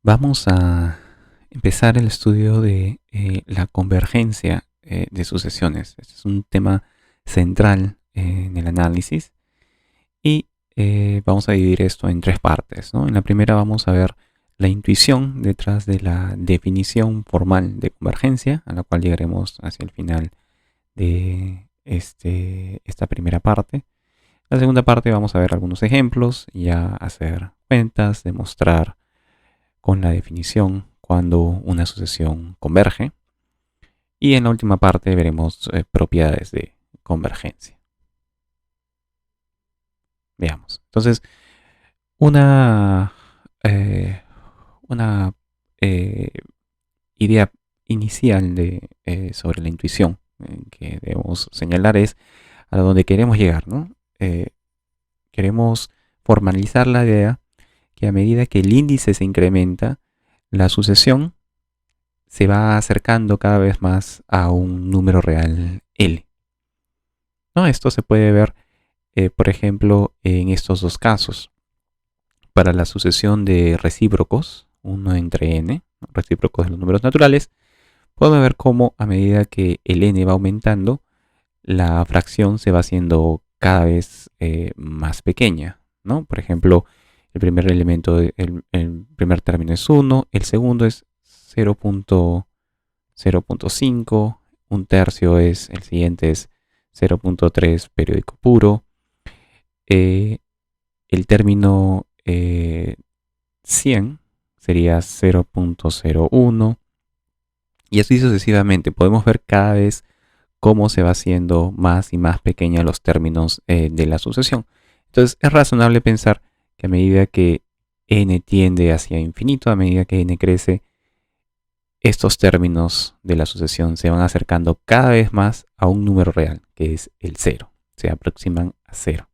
Vamos a empezar el estudio de la convergencia de sucesiones. Este es un tema central en el análisis y vamos a dividir esto en tres partes, ¿no? En la primera vamos a ver la intuición detrás de la definición formal de convergencia, a la cual llegaremos hacia el final de esta primera parte. La segunda parte vamos a ver algunos ejemplos, ya hacer cuentas, demostrar con la definición cuando una sucesión converge. Y en la última parte veremos propiedades de convergencia. Veamos. Entonces, una, eh, una idea inicial sobre la intuición que debemos señalar es a donde queremos llegar, ¿no? Queremos formalizar la idea que a medida que el índice se incrementa, la sucesión se va acercando cada vez más a un número real L, ¿no? Esto se puede ver, por ejemplo, en estos dos casos. Para la sucesión de recíprocos, 1 entre n, recíprocos de los números naturales, podemos ver cómo a medida que el n va aumentando, la fracción se va haciendo cada vez más pequeña, ¿no? Por ejemplo, el primer elemento, el primer término es 1, el segundo es 0.5, un tercio el siguiente es 0.3 periódico puro, el término 100 sería 0.01 y así sucesivamente. Podemos ver cada vez cómo se va haciendo más y más pequeña los términos de la sucesión. Entonces es razonable pensar que a medida que n tiende hacia infinito, a medida que n crece, estos términos de la sucesión se van acercando cada vez más a un número real, que es el 0. Se aproximan a 0.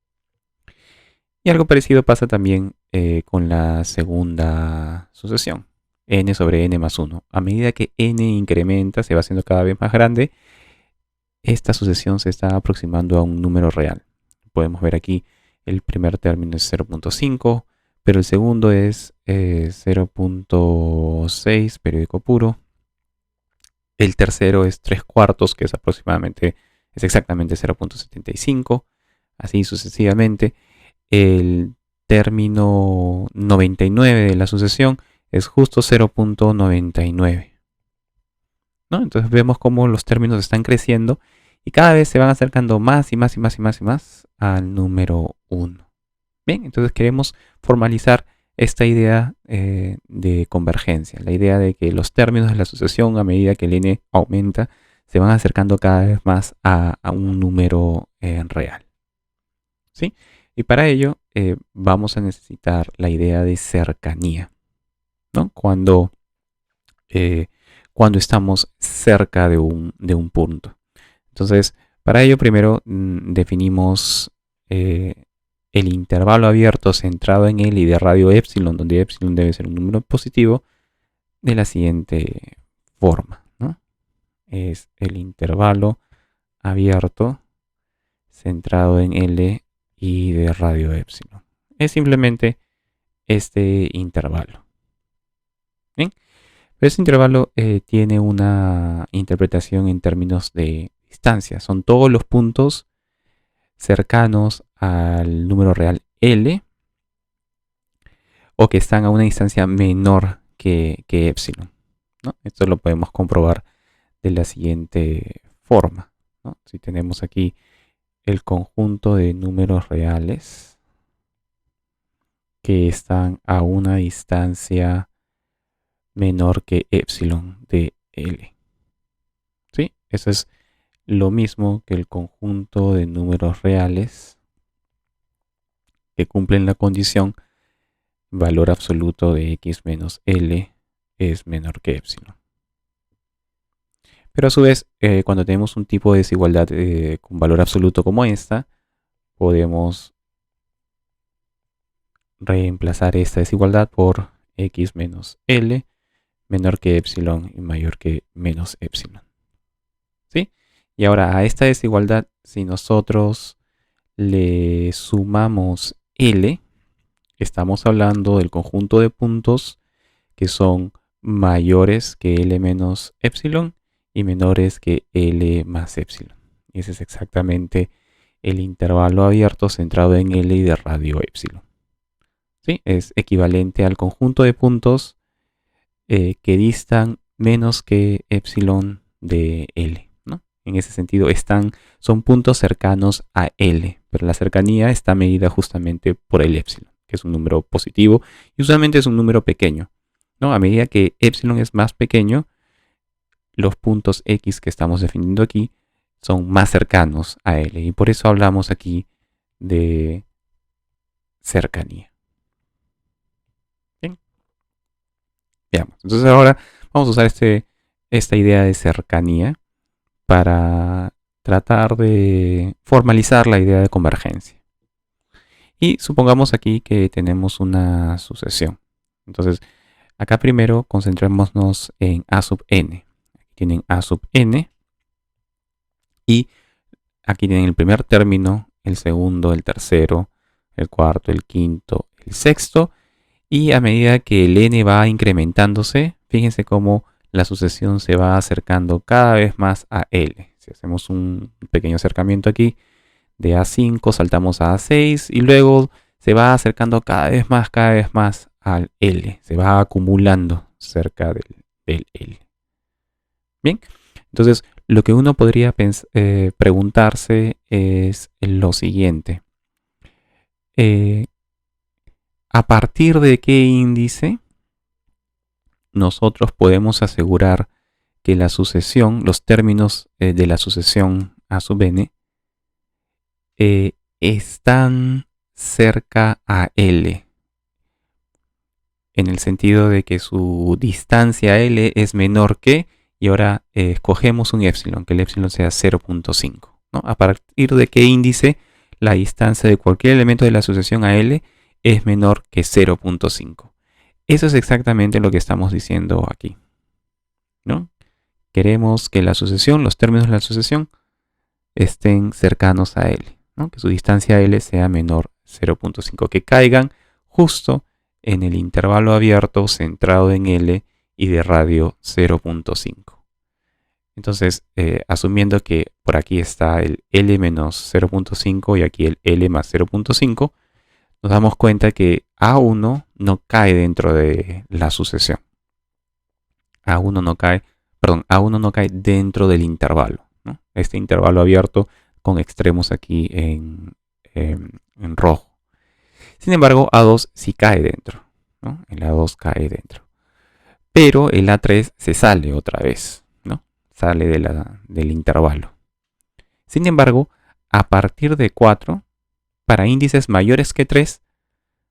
Y algo parecido pasa también con la segunda sucesión, n sobre n más 1. A medida que n incrementa, se va haciendo cada vez más grande, esta sucesión se está aproximando a un número real. Podemos ver aquí el primer término es 0.5, pero el segundo es 0.6 periódico puro. El tercero es 3 cuartos, que es exactamente 0.75. Así sucesivamente. El término 99 de la sucesión es justo 0.99. ¿No? Entonces vemos cómo los términos están creciendo y cada vez se van acercando más y más y más y más y más al número 1. Bien, entonces queremos formalizar esta idea de convergencia, la idea de que los términos de la sucesión a medida que el n aumenta se van acercando cada vez más a un número real. ¿Sí? Y para ello vamos a necesitar la idea de cercanía, ¿no? Cuando estamos cerca de un punto. Entonces, para ello primero definimos el intervalo abierto centrado en L y de radio epsilon, donde epsilon debe ser un número positivo, de la siguiente forma, ¿no? Es el intervalo abierto centrado en L y de radio epsilon. Es simplemente este intervalo. ¿Bien? Pero este intervalo tiene una interpretación en términos de distancia. Son todos los puntos cercanos al número real L o que están a una distancia menor que epsilon, ¿no? Esto lo podemos comprobar de la siguiente forma, ¿no? Si tenemos aquí el conjunto de números reales que están a una distancia menor que epsilon de L. ¿Sí? Eso es lo mismo que el conjunto de números reales que cumplen la condición valor absoluto de x menos L es menor que epsilon. Pero a su vez, cuando tenemos un tipo de desigualdad con valor absoluto como esta, podemos reemplazar esta desigualdad por x menos L menor que epsilon y mayor que menos epsilon. ¿Sí? Y ahora a esta desigualdad, si nosotros le sumamos L, estamos hablando del conjunto de puntos que son mayores que L menos epsilon y menores que L más epsilon. Ese es exactamente el intervalo abierto centrado en L y de radio epsilon. ¿Sí? Es equivalente al conjunto de puntos que distan menos que epsilon de L, ¿no? En ese sentido, son puntos cercanos a L, pero la cercanía está medida justamente por el epsilon, que es un número positivo y usualmente es un número pequeño, ¿no? A medida que epsilon es más pequeño, los puntos X que estamos definiendo aquí son más cercanos a L y por eso hablamos aquí de cercanía. Bien. Veamos. Entonces ahora vamos a usar esta idea de cercanía para tratar de formalizar la idea de convergencia. Y supongamos aquí que tenemos una sucesión. Entonces, acá primero concentrémonos en A sub n. Aquí tienen A sub n. Y aquí tienen el primer término, el segundo, el tercero, el cuarto, el quinto, el sexto. Y a medida que el n va incrementándose, fíjense cómo la sucesión se va acercando cada vez más a L. Si hacemos un pequeño acercamiento aquí, de A5 saltamos a A6 y luego se va acercando cada vez más al L. Se va acumulando cerca del L. Bien, entonces lo que uno podría preguntarse es lo siguiente. ¿A partir de qué índice nosotros podemos asegurar que la sucesión, los términos de la sucesión A sub n, están cerca a L? En el sentido de que su distancia a L es menor que, y ahora escogemos un epsilon, que el epsilon sea 0.5, ¿no? A partir de qué índice la distancia de cualquier elemento de la sucesión a L es menor que 0.5. Eso es exactamente lo que estamos diciendo aquí, ¿no? Queremos que la sucesión, los términos de la sucesión, estén cercanos a L, ¿no? Que su distancia a L sea menor 0.5, que caigan justo en el intervalo abierto centrado en L y de radio 0.5. Entonces, asumiendo que por aquí está el L menos 0.5 y aquí el L más 0.5, nos damos cuenta que A1 no cae dentro de la sucesión. A1 no cae dentro del intervalo, ¿no? Este intervalo abierto con extremos aquí en rojo. Sin embargo, A2 sí cae dentro, ¿no? El A2 cae dentro. Pero el A3 se sale otra vez, ¿no? Sale del intervalo. Sin embargo, a partir de 4, para índices mayores que 3,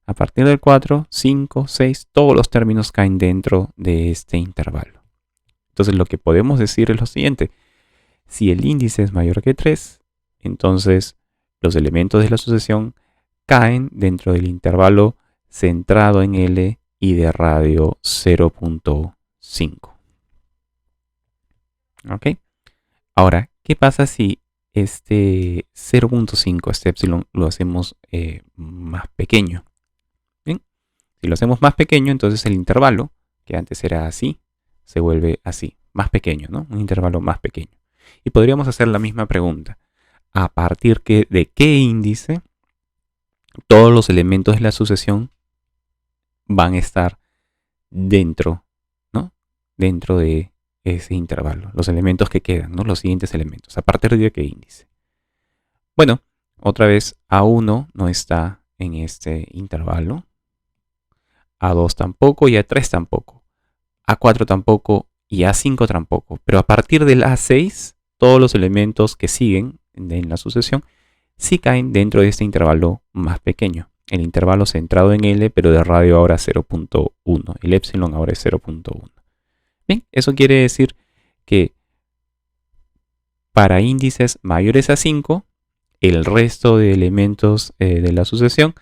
a partir del 4, 5, 6, todos los términos caen dentro de este intervalo. Entonces lo que podemos decir es lo siguiente. Si el índice es mayor que 3, entonces los elementos de la sucesión caen dentro del intervalo centrado en L y de radio 0.5. ¿Ok? Ahora, ¿qué pasa si este 0.5, este epsilon, lo hacemos más pequeño? Bien, si lo hacemos más pequeño, entonces el intervalo, que antes era así, se vuelve así, más pequeño, ¿no? Un intervalo más pequeño. Y podríamos hacer la misma pregunta. ¿A partir de qué índice todos los elementos de la sucesión van a estar dentro, ¿no? Dentro de ese intervalo? Los elementos que quedan, ¿no? Los siguientes elementos. ¿A partir de qué índice? Bueno, otra vez A1 no está en este intervalo. A2 tampoco y A3 tampoco. A4 tampoco y A5 tampoco. Pero a partir del A6, todos los elementos que siguen en la sucesión sí caen dentro de este intervalo más pequeño. El intervalo centrado en L, pero de radio ahora 0.1. El epsilon ahora es 0.1. Bien, eso quiere decir que para índices mayores a 5, el resto de elementos de la sucesión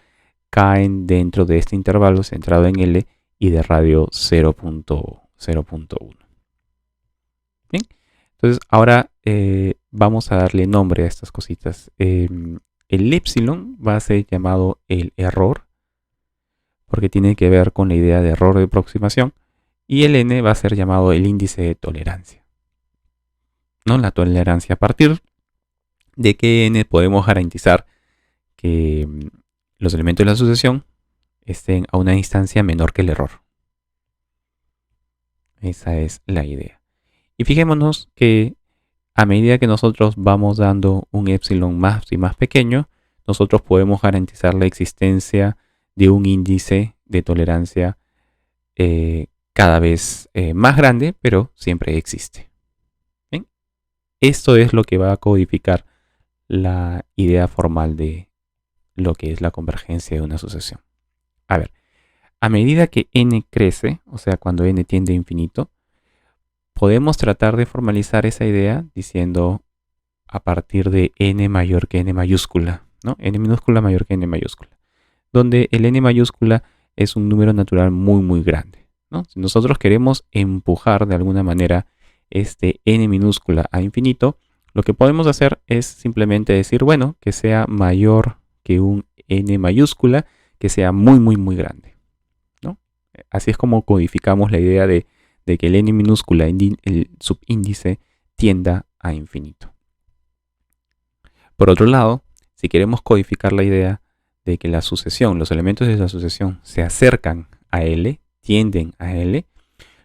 caen dentro de este intervalo centrado en L y de radio 0.1. Bien, entonces ahora vamos a darle nombre a estas cositas. El epsilon va a ser llamado el error, porque tiene que ver con la idea de error de aproximación. y el n va a ser llamado el índice de tolerancia, ¿no? La tolerancia a partir de que n podemos garantizar que los elementos de la sucesión estén a una distancia menor que el error. Esa es la idea. Y fijémonos que a medida que nosotros vamos dando un epsilon más y más pequeño, nosotros podemos garantizar la existencia de un índice de tolerancia cada vez más grande, pero siempre existe. ¿Bien? Esto es lo que va a codificar la idea formal de lo que es la convergencia de una sucesión. A ver, a medida que n crece, o sea, cuando n tiende a infinito, podemos tratar de formalizar esa idea diciendo a partir de n mayor que n mayúscula, ¿no? N minúscula mayor que n mayúscula, donde el n mayúscula es un número natural muy, muy grande, ¿no? Si nosotros queremos empujar de alguna manera este n minúscula a infinito, lo que podemos hacer es simplemente decir, bueno, que sea mayor que un n mayúscula, que sea muy, muy, muy grande, ¿no? Así es como codificamos la idea de que el n minúscula, el subíndice, tienda a infinito. Por otro lado, si queremos codificar la idea de que la sucesión, los elementos de la sucesión se acercan a L, tienden a L,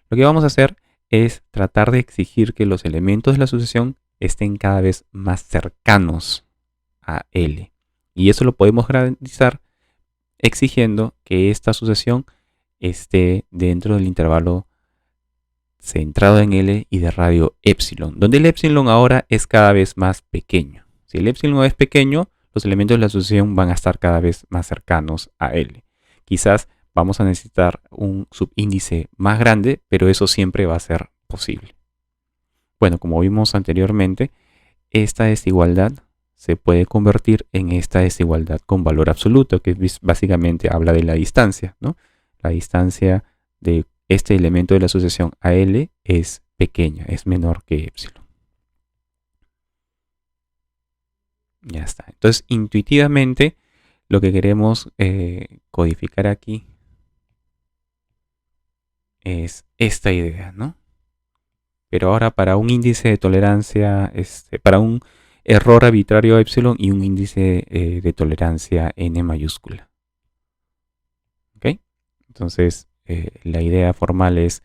lo que vamos a hacer es tratar de exigir que los elementos de la sucesión estén cada vez más cercanos a L. Y eso lo podemos garantizar exigiendo que esta sucesión esté dentro del intervalo centrado en L y de radio epsilon, donde el epsilon ahora es cada vez más pequeño. Si el epsilon es pequeño, los elementos de la sucesión van a estar cada vez más cercanos a L. Quizás vamos a necesitar un subíndice más grande, pero eso siempre va a ser posible. Bueno, como vimos anteriormente, esta desigualdad se puede convertir en esta desigualdad con valor absoluto, que básicamente habla de la distancia, ¿no? La distancia de este elemento de la sucesión a L es pequeña, es menor que epsilon. Ya está. Entonces, intuitivamente, lo que queremos codificar aquí es esta idea, ¿no? Pero ahora para un índice de tolerancia, para un error arbitrario epsilon y un índice de tolerancia n mayúscula. ¿Ok? Entonces, la idea formal es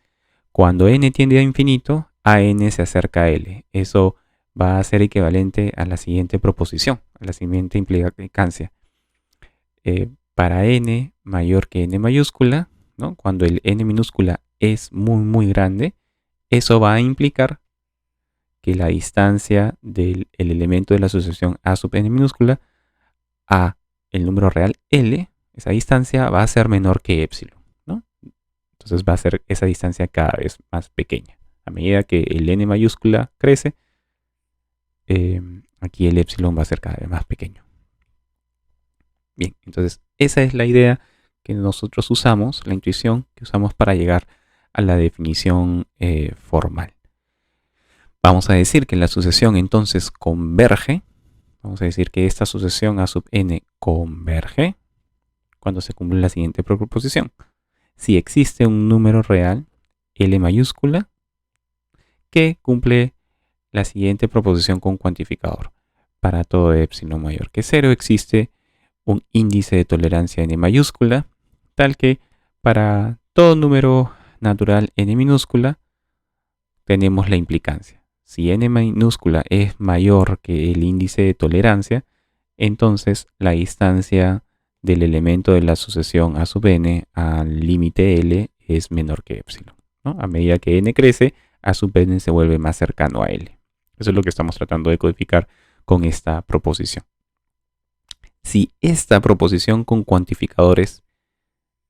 cuando n tiende a infinito, a n se acerca a L. Eso va a ser equivalente a la siguiente proposición, a la siguiente implicancia. Para n mayor que n mayúscula, ¿no? Cuando el n minúscula es muy, muy grande, eso va a implicar que la distancia del elemento de la sucesión a sub n minúscula a el número real L, esa distancia va a ser menor que epsilon, ¿no? Entonces va a ser esa distancia cada vez más pequeña. A medida que el n mayúscula crece, aquí el epsilon va a ser cada vez más pequeño. Bien, entonces esa es la idea que nosotros usamos, la intuición que usamos para llegar a la definición formal. Vamos a decir que la sucesión entonces converge. Vamos a decir que esta sucesión a sub n converge cuando se cumple la siguiente proposición. Si existe un número real, L mayúscula, que cumple la siguiente proposición con cuantificador. Para todo epsilon mayor que 0 existe un índice de tolerancia n mayúscula, tal que para todo número natural n minúscula tenemos la implicancia. Si n minúscula es mayor que el índice de tolerancia, entonces la distancia del elemento de la sucesión a sub n al límite L es menor que epsilon, ¿no? A medida que n crece, a sub n se vuelve más cercano a L. Eso es lo que estamos tratando de codificar con esta proposición. Si esta proposición con cuantificadores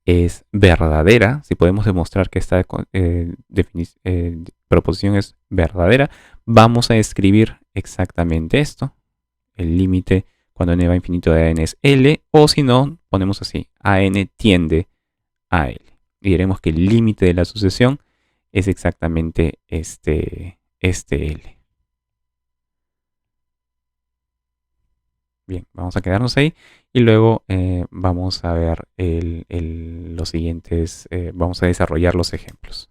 es verdadera, si podemos demostrar que esta proposición es verdadera, vamos a escribir exactamente esto. El límite cuando n va a infinito de n es L, o si no, ponemos así, a n tiende a L. Y diremos que el límite de la sucesión es exactamente este L. Bien, vamos a quedarnos ahí y luego vamos a ver los siguientes, vamos a desarrollar los ejemplos.